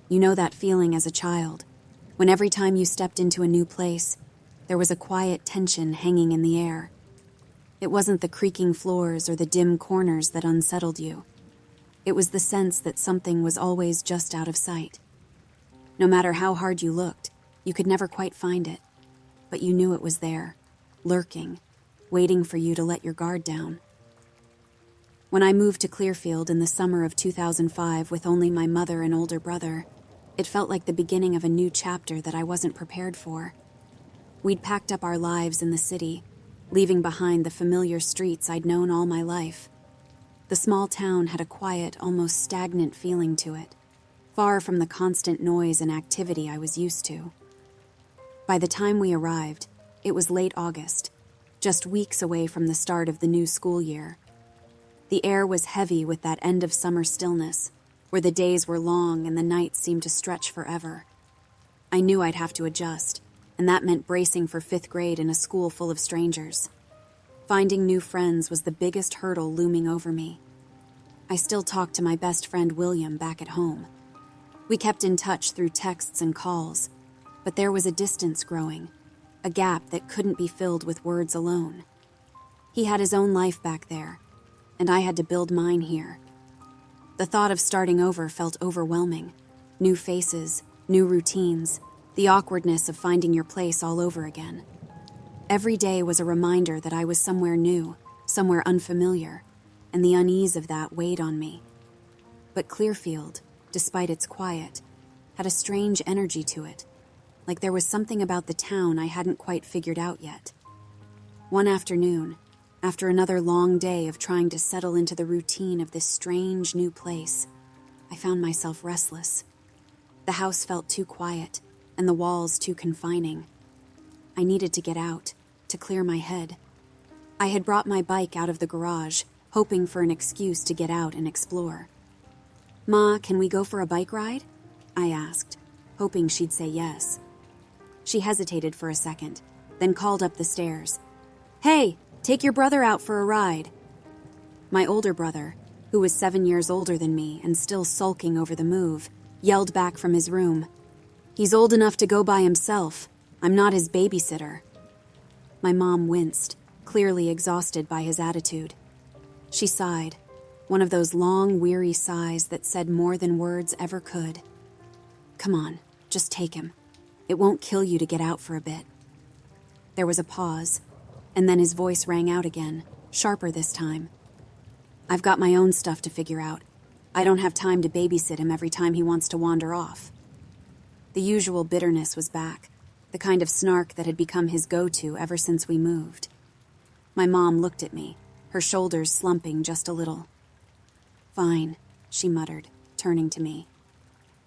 You know that feeling as a child, when every time you stepped into a new place, there was a quiet tension hanging in the air. It wasn't the creaking floors or the dim corners that unsettled you. It was the sense that something was always just out of sight. No matter how hard you looked, you could never quite find it, but you knew it was there, lurking, waiting for you to let your guard down. When I moved to Clearfield in the summer of 2005 with only my mother and older brother, it felt like the beginning of a new chapter that I wasn't prepared for. We'd packed up our lives in the city, leaving behind the familiar streets I'd known all my life. The small town had a quiet, almost stagnant feeling to it, far from the constant noise and activity I was used to. By the time we arrived, it was late August, just weeks away from the start of the new school year. The air was heavy with that end-of-summer stillness, where the days were long and the nights seemed to stretch forever. I knew I'd have to adjust, and that meant bracing for 5th grade in a school full of strangers. Finding new friends was the biggest hurdle looming over me. I still talked to my best friend William back at home. We kept in touch through texts and calls, but there was a distance growing, a gap that couldn't be filled with words alone. He had his own life back there, and I had to build mine here. The thought of starting over felt overwhelming. New faces, new routines, the awkwardness of finding your place all over again. Every day was a reminder that I was somewhere new, somewhere unfamiliar, and the unease of that weighed on me. But Clearfield, despite its quiet, had a strange energy to it, like there was something about the town I hadn't quite figured out yet. One afternoon, after another long day of trying to settle into the routine of this strange new place, I found myself restless. The house felt too quiet, and the walls too confining. I needed to get out, to clear my head. I had brought my bike out of the garage, hoping for an excuse to get out and explore. "Ma, can we go for a bike ride?" I asked, hoping she'd say yes. She hesitated for a second, then called up the stairs. "Hey, take your brother out for a ride." My older brother, who was 7 years older than me and still sulking over the move, yelled back from his room, "He's old enough to go by himself. I'm not his babysitter." My mom winced, clearly exhausted by his attitude. She sighed, one of those long, weary sighs that said more than words ever could. "Come on, just take him. It won't kill you to get out for a bit." There was a pause, and then his voice rang out again, sharper this time. "I've got my own stuff to figure out. I don't have time to babysit him every time he wants to wander off." The usual bitterness was back, the kind of snark that had become his go-to ever since we moved. My mom looked at me, her shoulders slumping just a little. "Fine," she muttered, turning to me.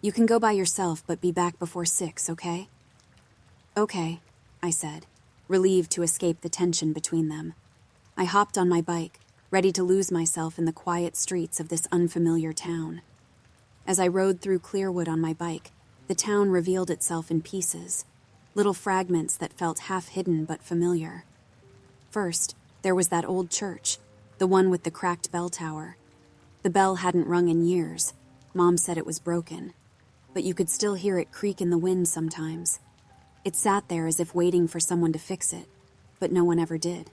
"You can go by yourself, but be back before 6, okay?" "Okay," I said, relieved to escape the tension between them. I hopped on my bike, ready to lose myself in the quiet streets of this unfamiliar town. As I rode through Clearwood on my bike, the town revealed itself in pieces, little fragments that felt half-hidden but familiar. First, there was that old church, the one with the cracked bell tower. The bell hadn't rung in years. Mom said it was broken, but you could still hear it creak in the wind sometimes. It sat there as if waiting for someone to fix it, but no one ever did.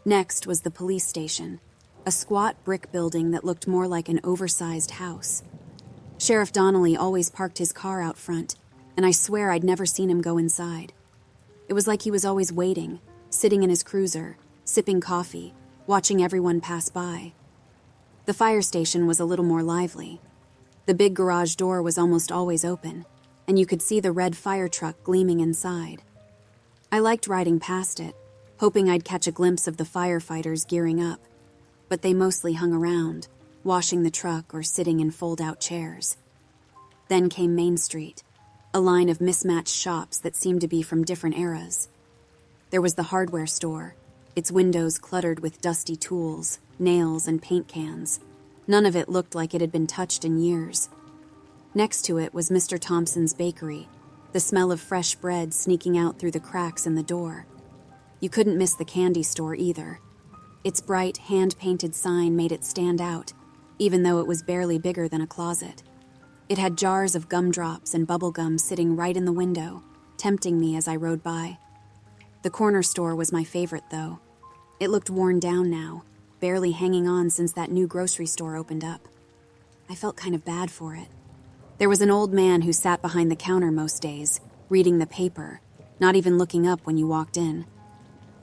Next was the police station, a squat brick building that looked more like an oversized house. Sheriff Donnelly always parked his car out front, and I swear I'd never seen him go inside. It was like he was always waiting, sitting in his cruiser, sipping coffee, watching everyone pass by. The fire station was a little more lively. The big garage door was almost always open, and you could see the red fire truck gleaming inside. I liked riding past it, hoping I'd catch a glimpse of the firefighters gearing up, but they mostly hung around, washing the truck or sitting in fold-out chairs. Then came Main Street, a line of mismatched shops that seemed to be from different eras. There was the hardware store, its windows cluttered with dusty tools, nails, and paint cans. None of it looked like it had been touched in years. Next to it was Mr. Thompson's bakery, the smell of fresh bread sneaking out through the cracks in the door. You couldn't miss the candy store either. Its bright, hand-painted sign made it stand out, even though it was barely bigger than a closet. It had jars of gumdrops and bubble gum sitting right in the window, tempting me as I rode by. The corner store was my favorite, though. It looked worn down now, barely hanging on since that new grocery store opened up. I felt kind of bad for it. There was an old man who sat behind the counter most days, reading the paper, not even looking up when you walked in.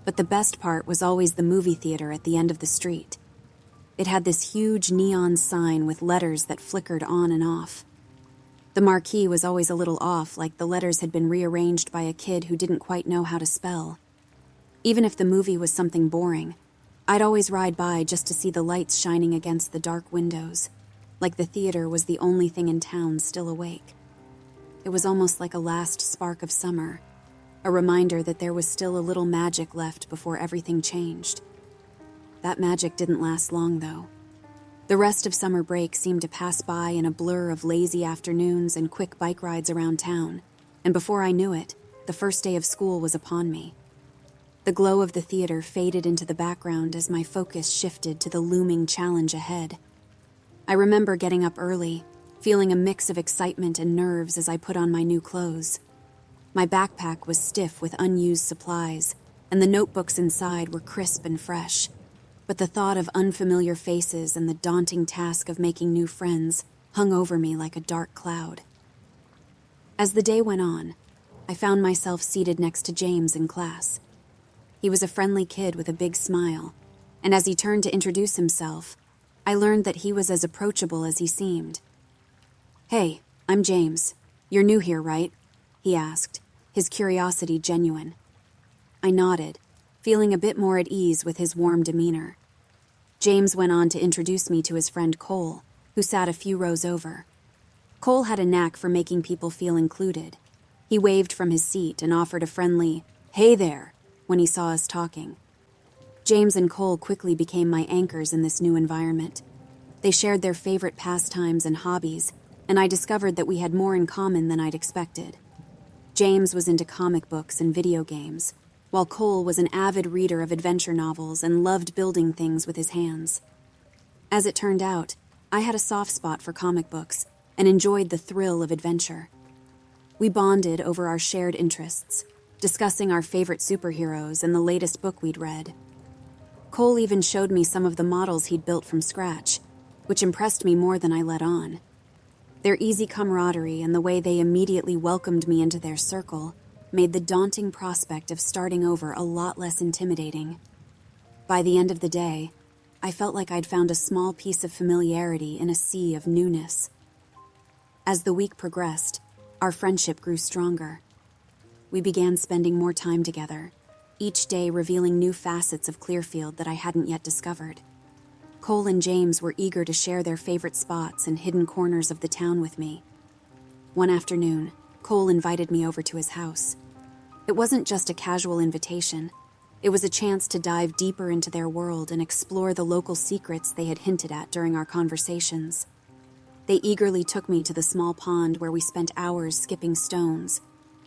But the best part was always the movie theater at the end of the street. It had this huge neon sign with letters that flickered on and off. The marquee was always a little off, like the letters had been rearranged by a kid who didn't quite know how to spell. Even if the movie was something boring, I'd always ride by just to see the lights shining against the dark windows, like the theater was the only thing in town still awake. It was almost like a last spark of summer, a reminder that there was still a little magic left before everything changed. That magic didn't last long, though. The rest of summer break seemed to pass by in a blur of lazy afternoons and quick bike rides around town, and before I knew it, the first day of school was upon me. The glow of the theater faded into the background as my focus shifted to the looming challenge ahead. I remember getting up early, feeling a mix of excitement and nerves as I put on my new clothes. My backpack was stiff with unused supplies, and the notebooks inside were crisp and fresh. But the thought of unfamiliar faces and the daunting task of making new friends hung over me like a dark cloud. As the day went on, I found myself seated next to James in class. He was a friendly kid with a big smile, and as he turned to introduce himself, I learned that he was as approachable as he seemed. "Hey, I'm James. You're new here, right?" he asked, his curiosity genuine. I nodded, feeling a bit more at ease with his warm demeanor. James went on to introduce me to his friend Cole, who sat a few rows over. Cole had a knack for making people feel included. He waved from his seat and offered a friendly, "Hey there," when he saw us talking. James and Cole quickly became my anchors in this new environment. They shared their favorite pastimes and hobbies, and I discovered that we had more in common than I'd expected. James was into comic books and video games, while Cole was an avid reader of adventure novels and loved building things with his hands. As it turned out, I had a soft spot for comic books and enjoyed the thrill of adventure. We bonded over our shared interests, discussing our favorite superheroes and the latest book we'd read. Cole even showed me some of the models he'd built from scratch, which impressed me more than I let on. Their easy camaraderie and the way they immediately welcomed me into their circle made the daunting prospect of starting over a lot less intimidating. By the end of the day, I felt like I'd found a small piece of familiarity in a sea of newness. As the week progressed, our friendship grew stronger. We began spending more time together, each day revealing new facets of Clearfield that I hadn't yet discovered. Cole and James were eager to share their favorite spots and hidden corners of the town with me. One afternoon, Cole invited me over to his house. It wasn't just a casual invitation. It was a chance to dive deeper into their world and explore the local secrets they had hinted at during our conversations. They eagerly took me to the small pond where we spent hours skipping stones,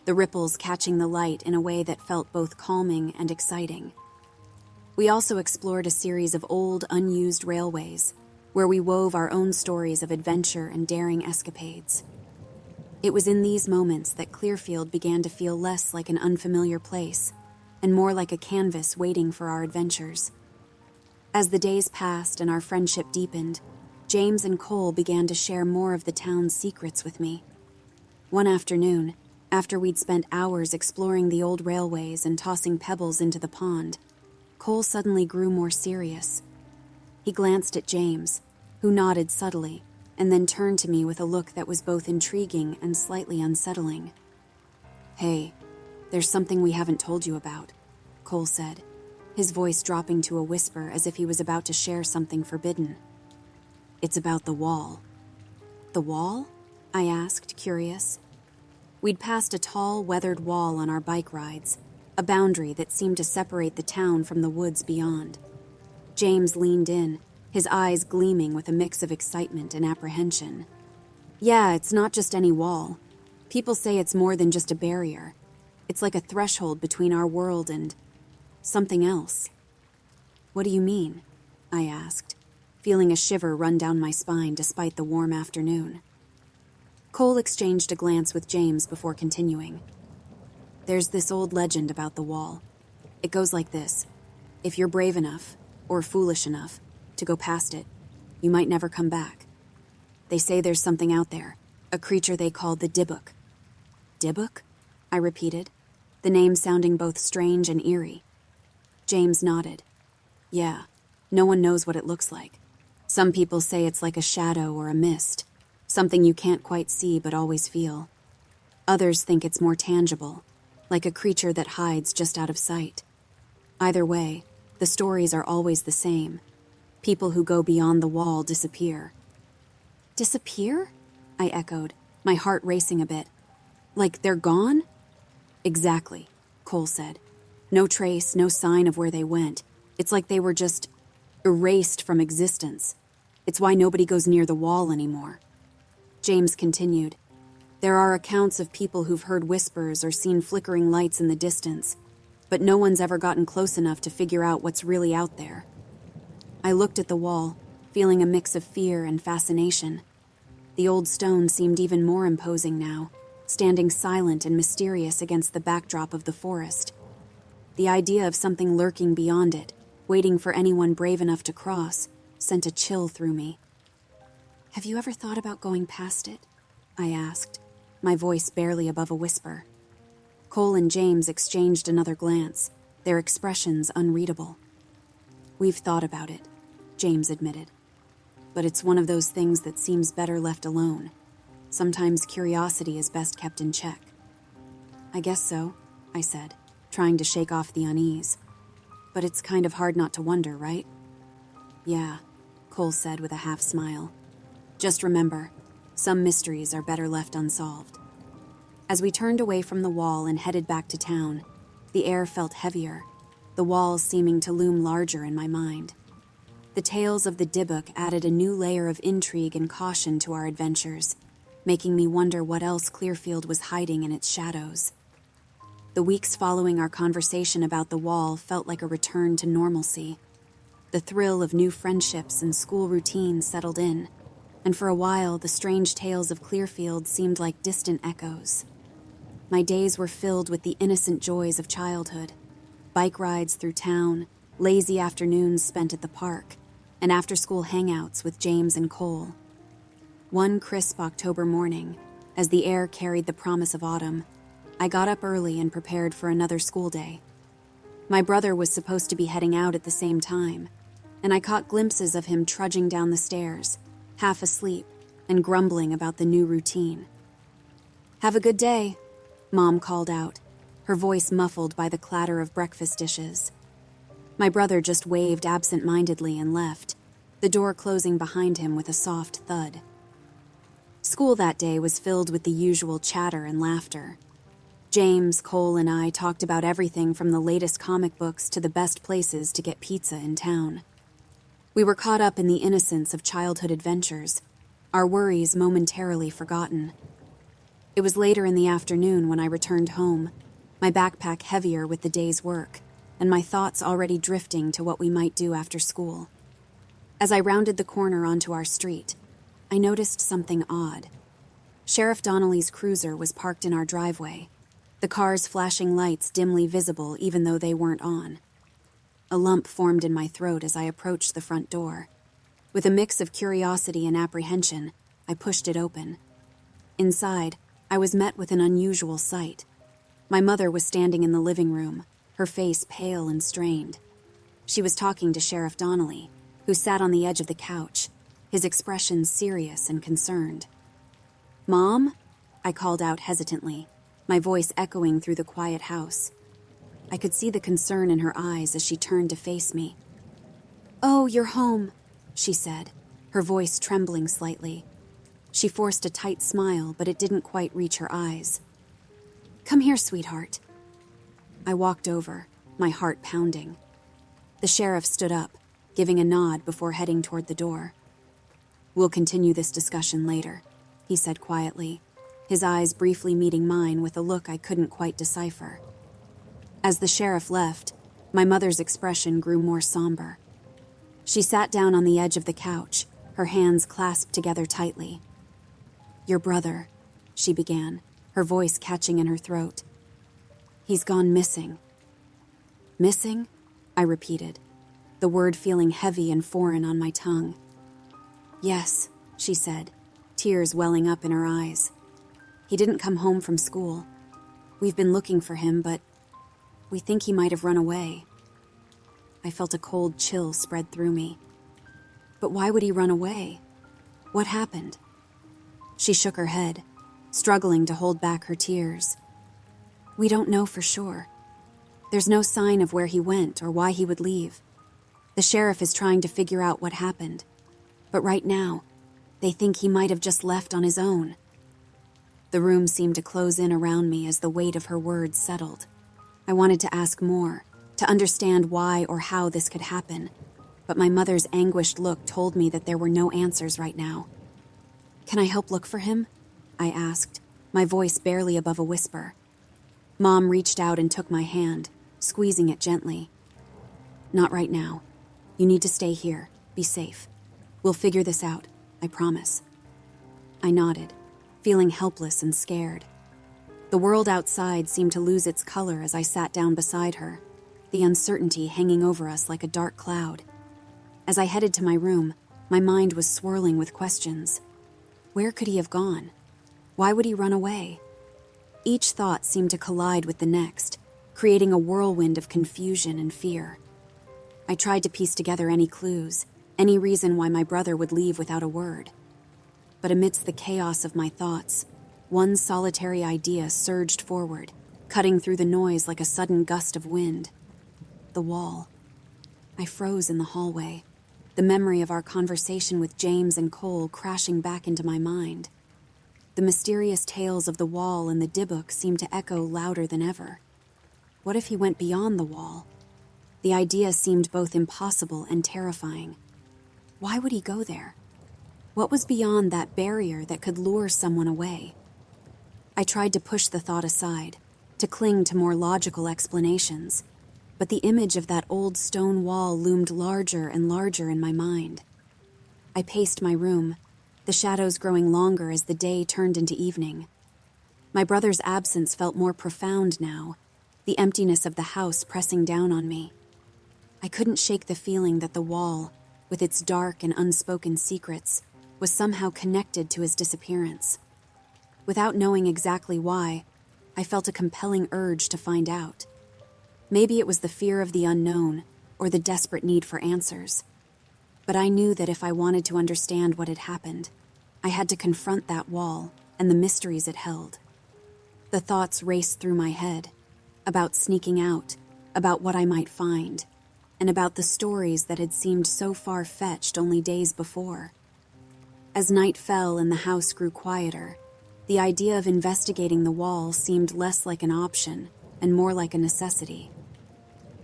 the ripples catching the light in a way that felt both calming and exciting. We also explored a series of old, unused railways, where we wove our own stories of adventure and daring escapades. It was in these moments that Clearfield began to feel less like an unfamiliar place and more like a canvas waiting for our adventures. As the days passed and our friendship deepened, James and Cole began to share more of the town's secrets with me. One afternoon, after we'd spent hours exploring the old railways and tossing pebbles into the pond, Cole suddenly grew more serious. He glanced at James, who nodded subtly, and then turned to me with a look that was both intriguing and slightly unsettling. "Hey, there's something we haven't told you about," Cole said, his voice dropping to a whisper as if he was about to share something forbidden. "It's about the wall." "The wall?" I asked, curious. We'd passed a tall, weathered wall on our bike rides, a boundary that seemed to separate the town from the woods beyond. James leaned in, his eyes gleaming with a mix of excitement and apprehension. "Yeah, it's not just any wall. People say it's more than just a barrier. It's like a threshold between our world and something else." "What do you mean?" I asked, feeling a shiver run down my spine despite the warm afternoon. Cole exchanged a glance with James before continuing. There's this old legend about the wall. It goes like this. If you're brave enough, or foolish enough, to go past it, you might never come back. They say there's something out there, a creature they call the Dybbuk. Dybbuk? I repeated, the name sounding both strange and eerie. James nodded. Yeah, no one knows what it looks like. Some people say it's like a shadow or a mist, something you can't quite see but always feel. Others think it's more tangible, like a creature that hides just out of sight. Either way, the stories are always the same. People who go beyond the wall disappear. Disappear? I echoed, my heart racing a bit. Like they're gone? Exactly, Cole said. No trace, no sign of where they went. It's like they were just erased from existence. It's why nobody goes near the wall anymore. James continued. There are accounts of people who've heard whispers or seen flickering lights in the distance, but no one's ever gotten close enough to figure out what's really out there. I looked at the wall, feeling a mix of fear and fascination. The old stone seemed even more imposing now, standing silent and mysterious against the backdrop of the forest. The idea of something lurking beyond it, waiting for anyone brave enough to cross, sent a chill through me. Have you ever thought about going past it? I asked, my voice barely above a whisper. Cole and James exchanged another glance, their expressions unreadable. We've thought about it, James admitted. But it's one of those things that seems better left alone. Sometimes curiosity is best kept in check. I guess so, I said, trying to shake off the unease. But it's kind of hard not to wonder, right? Yeah, Cole said with a half smile. Just remember, some mysteries are better left unsolved. As we turned away from the wall and headed back to town, the air felt heavier, the walls seeming to loom larger in my mind. The tales of the Dybbuk added a new layer of intrigue and caution to our adventures, making me wonder what else Clearfield was hiding in its shadows. The weeks following our conversation about the wall felt like a return to normalcy. The thrill of new friendships and school routines settled in, and for a while the strange tales of Clearfield seemed like distant echoes. My days were filled with the innocent joys of childhood, bike rides through town, lazy afternoons spent at the park, and after-school hangouts with James and Cole. One crisp October morning, as the air carried the promise of autumn, I got up early and prepared for another school day. My brother was supposed to be heading out at the same time, and I caught glimpses of him trudging down the stairs, half asleep and grumbling about the new routine. "Have a good day," Mom called out, her voice muffled by the clatter of breakfast dishes. My brother just waved absent-mindedly and left, the door closing behind him with a soft thud. School that day was filled with the usual chatter and laughter. James, Cole, and I talked about everything from the latest comic books to the best places to get pizza in town. We were caught up in the innocence of childhood adventures, our worries momentarily forgotten. It was later in the afternoon when I returned home, my backpack heavier with the day's work, and my thoughts already drifting to what we might do after school. As I rounded the corner onto our street, I noticed something odd. Sheriff Donnelly's cruiser was parked in our driveway, the car's flashing lights dimly visible even though they weren't on. A lump formed in my throat as I approached the front door. With a mix of curiosity and apprehension, I pushed it open. Inside, I was met with an unusual sight. My mother was standing in the living room, her face pale and strained. She was talking to Sheriff Donnelly, who sat on the edge of the couch, his expression serious and concerned. "Mom?" I called out hesitantly, my voice echoing through the quiet house. I could see the concern in her eyes as she turned to face me. "Oh, you're home," she said, her voice trembling slightly. She forced a tight smile, but it didn't quite reach her eyes. "Come here, sweetheart." I walked over, my heart pounding. The sheriff stood up, giving a nod before heading toward the door. "We'll continue this discussion later," he said quietly, his eyes briefly meeting mine with a look I couldn't quite decipher. As the sheriff left, my mother's expression grew more somber. She sat down on the edge of the couch, her hands clasped together tightly. "Your brother," she began, her voice catching in her throat. "He's gone missing." "Missing?" I repeated, the word feeling heavy and foreign on my tongue. "Yes," she said, tears welling up in her eyes. "He didn't come home from school. We've been looking for him, but we think he might have run away." I felt a cold chill spread through me. But why would he run away? What happened? She shook her head, struggling to hold back her tears. "We don't know for sure. There's no sign of where he went or why he would leave. The sheriff is trying to figure out what happened, but right now, they think he might have just left on his own." The room seemed to close in around me as the weight of her words settled. I wanted to ask more, to understand why or how this could happen, but my mother's anguished look told me that there were no answers right now. "Can I help look for him?" I asked, my voice barely above a whisper. Mom reached out and took my hand, squeezing it gently. "Not right now. You need to stay here. Be safe. We'll figure this out, I promise." I nodded, feeling helpless and scared. The world outside seemed to lose its color as I sat down beside her, the uncertainty hanging over us like a dark cloud. As I headed to my room, my mind was swirling with questions. Where could he have gone? Why would he run away? Each thought seemed to collide with the next, creating a whirlwind of confusion and fear. I tried to piece together any clues, any reason why my brother would leave without a word. But amidst the chaos of my thoughts, one solitary idea surged forward, cutting through the noise like a sudden gust of wind. The wall. I froze in the hallway, the memory of our conversation with James and Cole crashing back into my mind. The mysterious tales of the wall in the Dybbuk seemed to echo louder than ever. What if he went beyond the wall? The idea seemed both impossible and terrifying. Why would he go there? What was beyond that barrier that could lure someone away? I tried to push the thought aside, to cling to more logical explanations, but the image of that old stone wall loomed larger and larger in my mind. I paced my room, the shadows growing longer as the day turned into evening. My brother's absence felt more profound now, the emptiness of the house pressing down on me. I couldn't shake the feeling that the wall, with its dark and unspoken secrets, was somehow connected to his disappearance. Without knowing exactly why, I felt a compelling urge to find out. Maybe it was the fear of the unknown or the desperate need for answers. But I knew that if I wanted to understand what had happened, I had to confront that wall and the mysteries it held. The thoughts raced through my head, about sneaking out, about what I might find, and about the stories that had seemed so far-fetched only days before. As night fell and the house grew quieter, the idea of investigating the wall seemed less like an option and more like a necessity.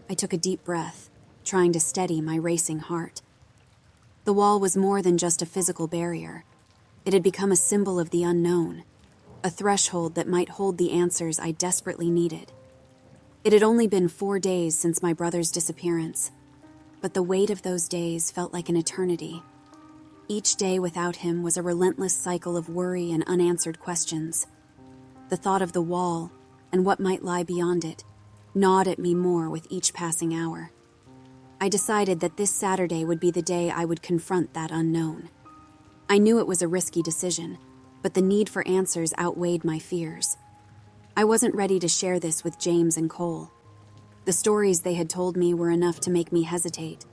I took a deep breath, trying to steady my racing heart. The wall was more than just a physical barrier. It had become a symbol of the unknown, a threshold that might hold the answers I desperately needed. It had only been 4 days since my brother's disappearance, but the weight of those days felt like an eternity. Each day without him was a relentless cycle of worry and unanswered questions. The thought of the wall, and what might lie beyond it, gnawed at me more with each passing hour. I decided that this Saturday would be the day I would confront that unknown. I knew it was a risky decision, but the need for answers outweighed my fears. I wasn't ready to share this with James and Cole. The stories they had told me were enough to make me hesitate,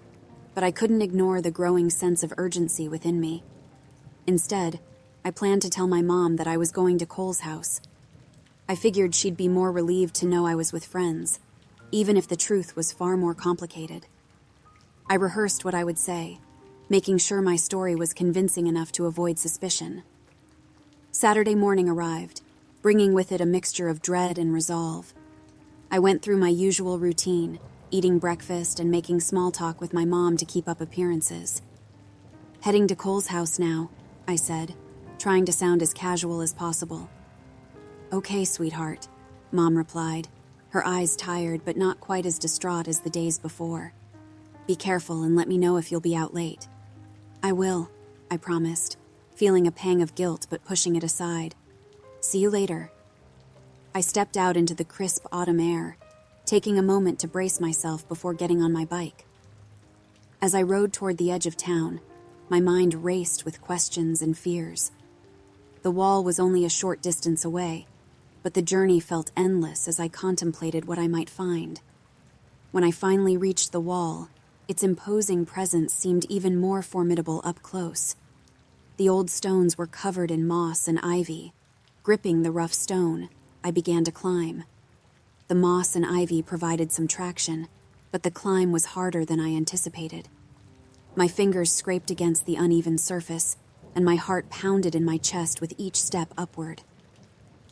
but I couldn't ignore the growing sense of urgency within me. Instead, I planned to tell my mom that I was going to Cole's house. I figured she'd be more relieved to know I was with friends, even if the truth was far more complicated. I rehearsed what I would say, making sure my story was convincing enough to avoid suspicion. Saturday morning arrived, bringing with it a mixture of dread and resolve. I went through my usual routine, eating breakfast and making small talk with my mom to keep up appearances. "Heading to Cole's house now," I said, trying to sound as casual as possible. "Okay, sweetheart," Mom replied, her eyes tired but not quite as distraught as the days before. "Be careful and let me know if you'll be out late." "I will," I promised, feeling a pang of guilt but pushing it aside. See you later. I stepped out into the crisp autumn air, taking a moment to brace myself before getting on my bike. As I rode toward the edge of town, my mind raced with questions and fears. The wall was only a short distance away, but the journey felt endless as I contemplated what I might find. When I finally reached the wall, its imposing presence seemed even more formidable up close. The old stones were covered in moss and ivy. Gripping the rough stone, I began to climb. The moss and ivy provided some traction, but the climb was harder than I anticipated. My fingers scraped against the uneven surface, and my heart pounded in my chest with each step upward.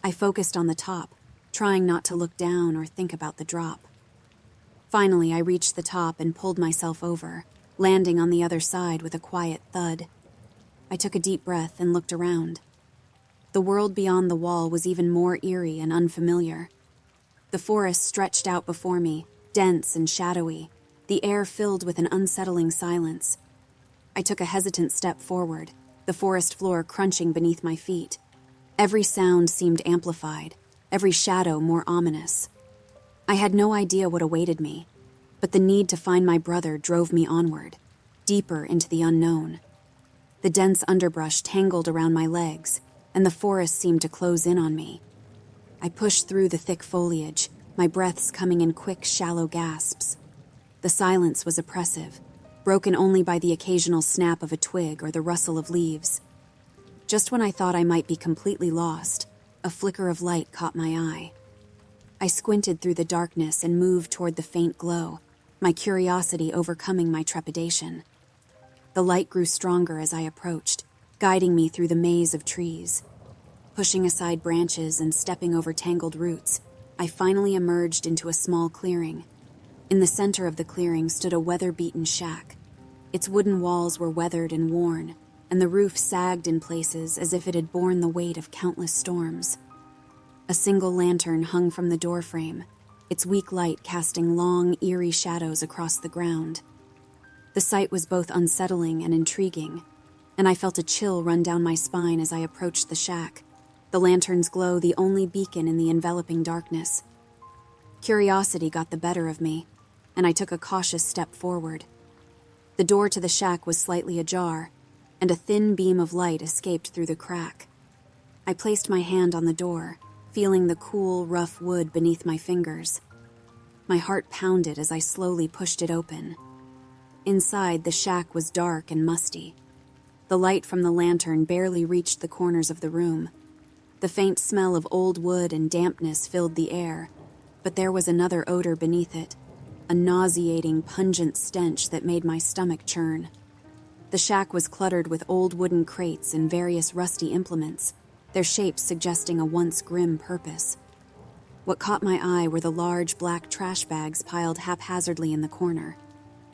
I focused on the top, trying not to look down or think about the drop. Finally, I reached the top and pulled myself over, landing on the other side with a quiet thud. I took a deep breath and looked around. The world beyond the wall was even more eerie and unfamiliar. The forest stretched out before me, dense and shadowy, the air filled with an unsettling silence. I took a hesitant step forward, the forest floor crunching beneath my feet. Every sound seemed amplified, every shadow more ominous. I had no idea what awaited me, but the need to find my brother drove me onward, deeper into the unknown. The dense underbrush tangled around my legs, and the forest seemed to close in on me. I pushed through the thick foliage, my breaths coming in quick, shallow gasps. The silence was oppressive, broken only by the occasional snap of a twig or the rustle of leaves. Just when I thought I might be completely lost, a flicker of light caught my eye. I squinted through the darkness and moved toward the faint glow, my curiosity overcoming my trepidation. The light grew stronger as I approached, guiding me through the maze of trees. Pushing aside branches and stepping over tangled roots, I finally emerged into a small clearing. In the center of the clearing stood a weather-beaten shack. Its wooden walls were weathered and worn, and the roof sagged in places as if it had borne the weight of countless storms. A single lantern hung from the doorframe, its weak light casting long, eerie shadows across the ground. The sight was both unsettling and intriguing, and I felt a chill run down my spine as I approached the shack, the lantern's glow the only beacon in the enveloping darkness. Curiosity got the better of me, and I took a cautious step forward. The door to the shack was slightly ajar, and a thin beam of light escaped through the crack. I placed my hand on the door, feeling the cool, rough wood beneath my fingers. My heart pounded as I slowly pushed it open. Inside, the shack was dark and musty. The light from the lantern barely reached the corners of the room. The faint smell of old wood and dampness filled the air, but there was another odor beneath it, a nauseating, pungent stench that made my stomach churn. The shack was cluttered with old wooden crates and various rusty implements, their shapes suggesting a once grim purpose. What caught my eye were the large black trash bags piled haphazardly in the corner.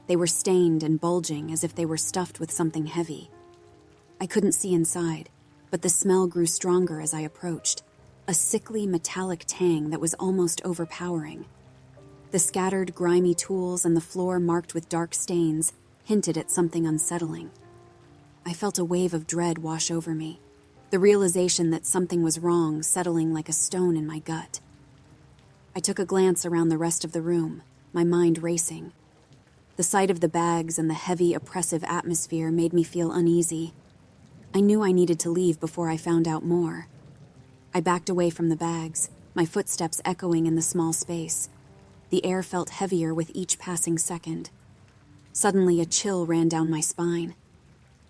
They were stained and bulging as if they were stuffed with something heavy. I couldn't see inside, but the smell grew stronger as I approached, a sickly metallic tang that was almost overpowering. The scattered, grimy tools and the floor marked with dark stains hinted at something unsettling. I felt a wave of dread wash over me, the realization that something was wrong settling like a stone in my gut. I took a glance around the rest of the room, my mind racing. The sight of the bags and the heavy, oppressive atmosphere made me feel uneasy. I knew I needed to leave before I found out more. I backed away from the bags, my footsteps echoing in the small space. The air felt heavier with each passing second. Suddenly, a chill ran down my spine.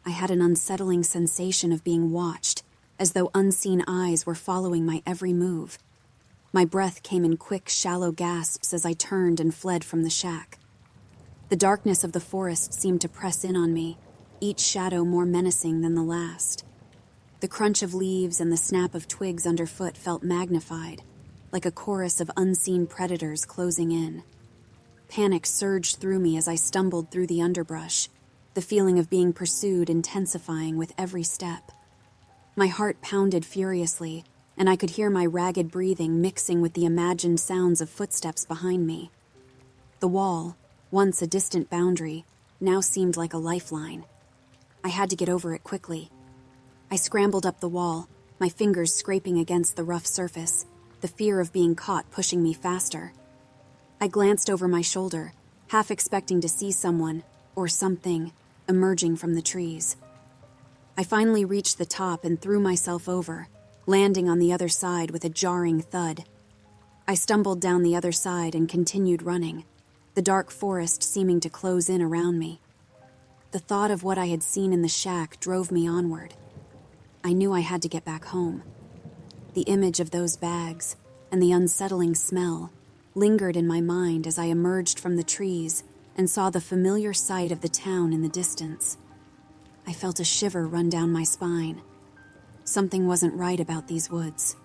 I had an unsettling sensation of being watched, as though unseen eyes were following my every move. My breath came in quick, shallow gasps as I turned and fled from the shack. The darkness of the forest seemed to press in on me, each shadow more menacing than the last. The crunch of leaves and the snap of twigs underfoot felt magnified, like a chorus of unseen predators closing in. Panic surged through me as I stumbled through the underbrush, the feeling of being pursued intensifying with every step. My heart pounded furiously, and I could hear my ragged breathing mixing with the imagined sounds of footsteps behind me. The wall, once a distant boundary, now seemed like a lifeline. I had to get over it quickly. I scrambled up the wall, my fingers scraping against the rough surface, the fear of being caught pushing me faster. I glanced over my shoulder, half expecting to see someone, or something, emerging from the trees. I finally reached the top and threw myself over, landing on the other side with a jarring thud. I stumbled down the other side and continued running, the dark forest seeming to close in around me. The thought of what I had seen in the shack drove me onward. I knew I had to get back home. The image of those bags and the unsettling smell lingered in my mind as I emerged from the trees and saw the familiar sight of the town in the distance. I felt a shiver run down my spine. Something wasn't right about these woods.